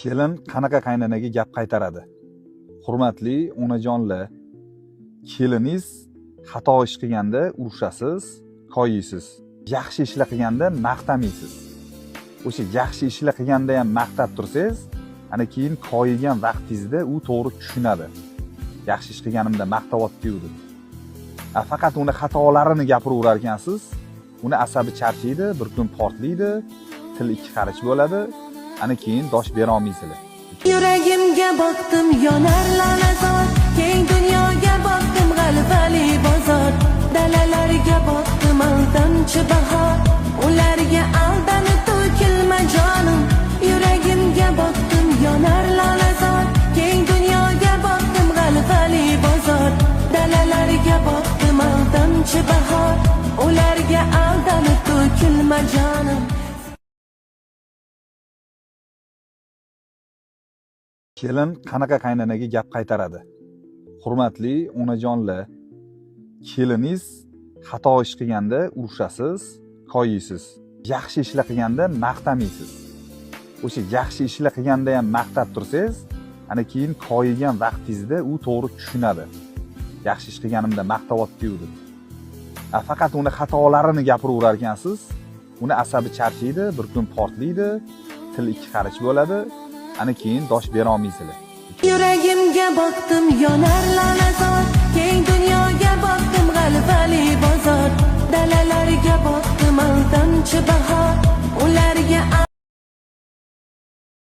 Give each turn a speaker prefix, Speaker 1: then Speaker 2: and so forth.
Speaker 1: Kelin qanaqa qaynanaga gap qaytaradi? Hurmatli onajonlar, keliniz xato ish qilganda urushasiz, koyiysiz. Yaxshi ishlar qilganda maqtamaysiz. O'sha yaxshi ishlar qilganda ham maqtab tursangiz, ana keyin koyigan vaqtingizda u to'g'ri tushunadi. Yaxshi ish qilganimda maqtayotdi-yu deb. Faqat uni xatolarini gapiraverar ekansiz, uni asabi charchaydi, bir kun portlaydi, til ikki qarich bo'ladi. Ana keyin dosh bera olmaysizlar.
Speaker 2: Yuragimga boqdim yonar lolazor, keng dunyoga boqdim g'alvali bozor, dalalarga boqdim aldamchi bahor, ularga aldanib to'kilma jonim. Yuragimga boqdim yonar lolazor, keng dunyoga boqdim g'alvali bozor, dalalarga boqdim aldamchi bahor, ularga aldanib to'kilma jonim.
Speaker 1: Kelin qanaqa qaynanaga gap qaytaradi? Hurmatli onajonlar, keliniz xato ish qilganda urushasiz, koyiysiz. Yaxshi ishlar qilganda maqtamaysiz. O'sha yaxshi ishlar qilganda ham maqtab tursangiz, ana keyin koyigan vaqtingizda u to'g'ri tushunadi. Yaxshi ish qilganimda maqtayotdi-yu deb. Faqat uni xatolarini gapiraverar ekansiz, uni asabi charchaydi, bir kun portlaydi, til ikki qarich bo'ladi. Ana keyin dosh bera olmaysizlar.
Speaker 2: Yuragimga boqdim yonar lolazor, keng dunyoga boqdim g'alvali bozor, dalalarga boqdim aldamchi bahor, ularga